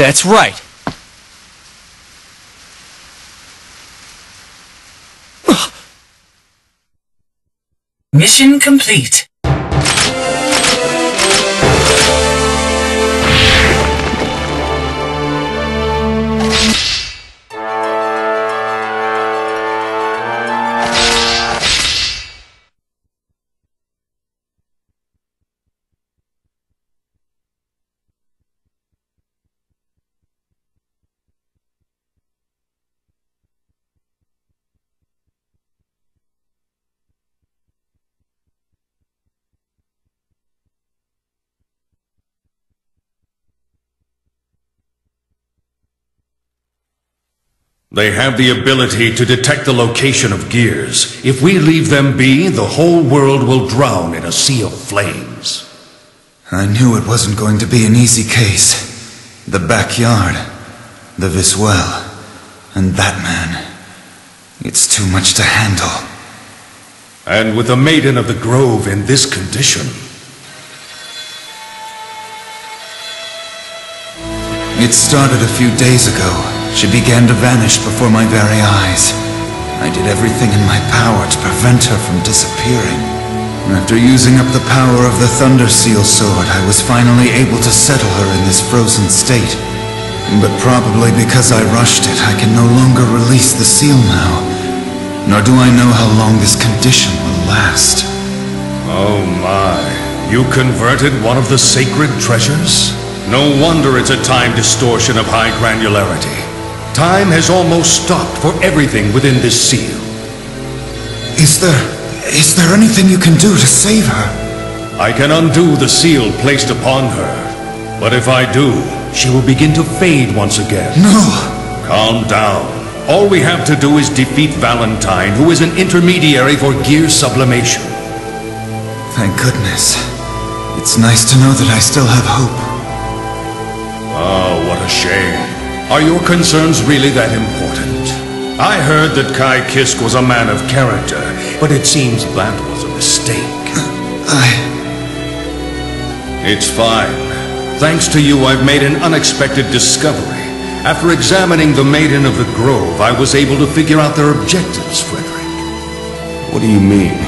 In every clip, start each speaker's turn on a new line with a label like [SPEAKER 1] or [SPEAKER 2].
[SPEAKER 1] That's right.
[SPEAKER 2] Mission complete.
[SPEAKER 3] They have the ability to detect the location of gears. If we leave them be, the whole world will drown in a sea of flames.
[SPEAKER 4] I knew it wasn't going to be an easy case. The backyard, the Viswell, and that man. It's too much to handle.
[SPEAKER 3] And with the Maiden of the Grove in this condition...
[SPEAKER 4] It started a few days ago. She began to vanish before my very eyes. I did everything in my power to prevent her from disappearing. After using up the power of the Thunder Seal Sword, I was finally able to settle her in this frozen state. But probably because I rushed it, I can no longer release the seal now. Nor do I know how long this condition will last.
[SPEAKER 3] Oh my, you converted one of the sacred treasures? No wonder it's a time distortion of high granularity. Time has almost stopped for everything within this seal.
[SPEAKER 4] Is there anything you can do to save her?
[SPEAKER 3] I can undo the seal placed upon her. But if I do, she will begin to fade once again.
[SPEAKER 4] No!
[SPEAKER 3] Calm down. All we have to do is defeat Valentine, who is an intermediary for gear sublimation.
[SPEAKER 4] Thank goodness. It's nice to know that I still have hope.
[SPEAKER 3] Oh, what a shame. Are your concerns really that important? I heard that Kai Kisk was a man of character, but it seems that was a mistake. It's fine. Thanks to you, I've made an unexpected discovery. After examining the Maiden of the Grove, I was able to figure out their objectives, Frederick.
[SPEAKER 5] What do you mean?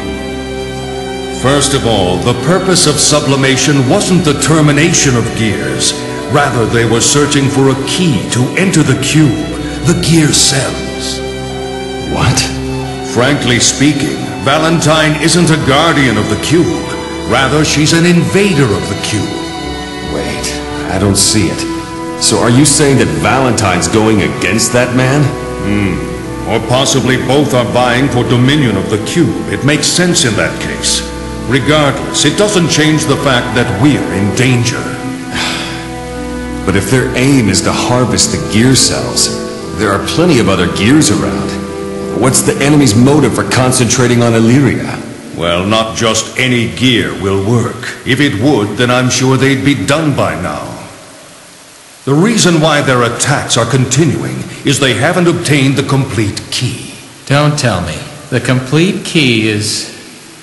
[SPEAKER 3] First of all, the purpose of sublimation wasn't the termination of gears. Rather, they were searching for a key to enter the cube, the gear cells.
[SPEAKER 5] What?
[SPEAKER 3] Frankly speaking, Valentine isn't a guardian of the cube. Rather, she's an invader of the cube.
[SPEAKER 5] Wait, I don't see it. So are you saying that Valentine's going against that man?
[SPEAKER 3] Or possibly both are vying for dominion of the cube. It makes sense in that case. Regardless, it doesn't change the fact that we're in danger.
[SPEAKER 5] But if their aim is to harvest the gear cells, there are plenty of other gears around. What's the enemy's motive for concentrating on Illyria?
[SPEAKER 3] Well, not just any gear will work. If it would, then I'm sure they'd be done by now. The reason why their attacks are continuing is they haven't obtained the complete key.
[SPEAKER 1] Don't tell me. The complete key is...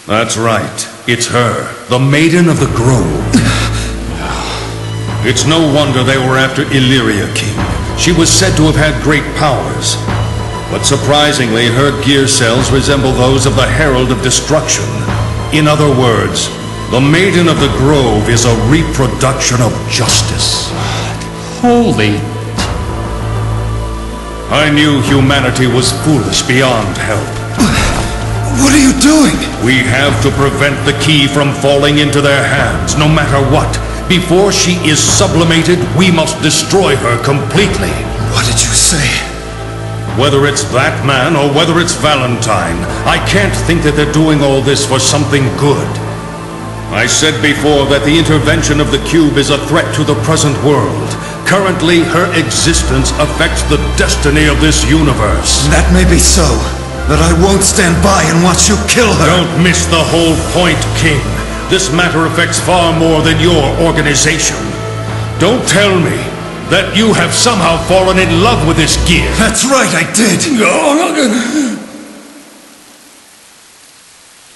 [SPEAKER 3] That's right. It's her, the Maiden of the Grove. It's no wonder they were after Illyria King. She was said to have had great powers. But surprisingly, her gear cells resemble those of the Herald of Destruction. In other words, the Maiden of the Grove is a reproduction of justice.
[SPEAKER 1] Holy...
[SPEAKER 3] I knew humanity was foolish beyond help.
[SPEAKER 4] What are you doing?
[SPEAKER 3] We have to prevent the key from falling into their hands, no matter what. Before she is sublimated, we must destroy her completely.
[SPEAKER 4] What did you say?
[SPEAKER 3] Whether it's that man or whether it's Valentine, I can't think that they're doing all this for something good. I said before that the intervention of the cube is a threat to the present world. Currently, her existence affects the destiny of this universe.
[SPEAKER 4] That may be so, but I won't stand by and watch you kill her.
[SPEAKER 3] Don't miss the whole point, King. This matter affects far more than your organization. Don't tell me that you have somehow fallen in love with this gear.
[SPEAKER 4] That's right, I did.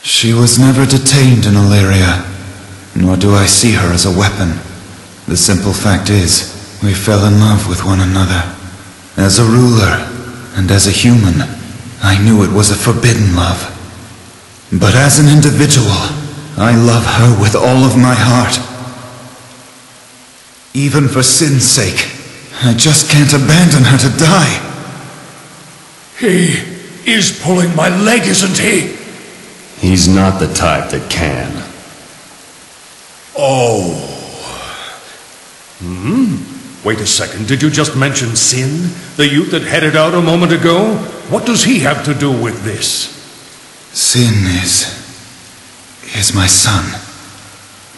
[SPEAKER 4] She was never detained in Illyria, nor do I see her as a weapon. The simple fact is, We fell in love with one another. As a ruler, and as a human, I knew it was a forbidden love. But as an individual, I love her with all of my heart. Even for Sin's sake, I just can't abandon her to die.
[SPEAKER 3] He is pulling my leg, isn't he?
[SPEAKER 5] He's not the type that can.
[SPEAKER 3] Oh. Wait a second, did you just mention Sin? The youth that headed out a moment ago? What does he have to do with this?
[SPEAKER 4] Sin is my son.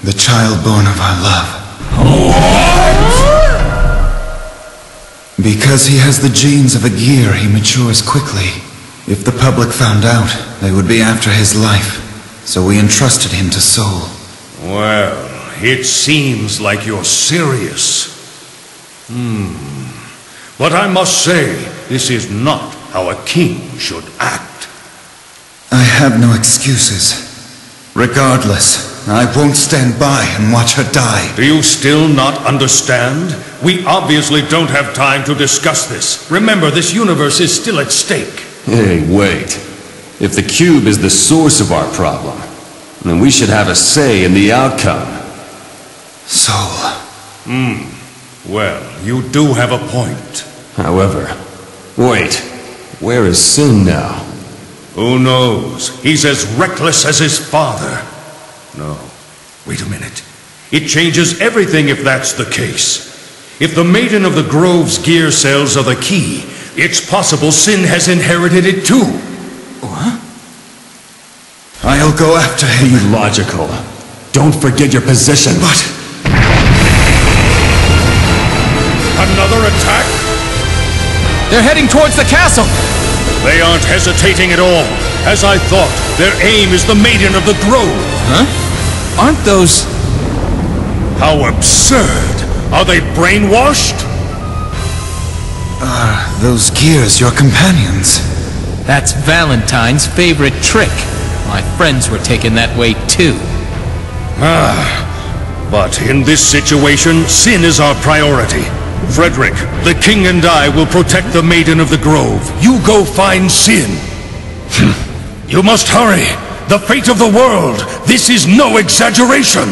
[SPEAKER 4] The child born of our love. Because he has the genes of a gear, he matures quickly. If the public found out, they would be after his life. So we entrusted him to Soul.
[SPEAKER 3] Well, it seems like you're serious. But I must say, this is not how a king should act.
[SPEAKER 4] I have no excuses. Regardless, I won't stand by and watch her die.
[SPEAKER 3] Do you still not understand? We obviously don't have time to discuss this. Remember, this universe is still at stake.
[SPEAKER 5] Hey, wait. If the cube is the source of our problem, then we should have a say in the outcome.
[SPEAKER 4] Soul.
[SPEAKER 3] Well, you do have a point.
[SPEAKER 5] However, wait. Where is Sin now?
[SPEAKER 3] Who knows? He's as reckless as his father. No, wait a minute. It changes everything if that's the case. If the Maiden of the Grove's gear cells are the key, it's possible Sin has inherited it too.
[SPEAKER 4] What? I'll go after him.
[SPEAKER 5] Be logical. Don't forget your position.
[SPEAKER 4] But...
[SPEAKER 3] Another attack?
[SPEAKER 1] They're heading towards the castle!
[SPEAKER 3] They aren't hesitating at all. As I thought, their aim is the Maiden of the Grove.
[SPEAKER 1] Huh? Aren't those...
[SPEAKER 3] How absurd! Are they brainwashed?
[SPEAKER 4] Are those gears your companions?
[SPEAKER 1] That's Valentine's favorite trick. My friends were taken that way too.
[SPEAKER 3] But in this situation, Sin is our priority. Frederick, the king and I will protect the Maiden of the Grove. You go find Sin. You must hurry. The fate of the world. This is no exaggeration.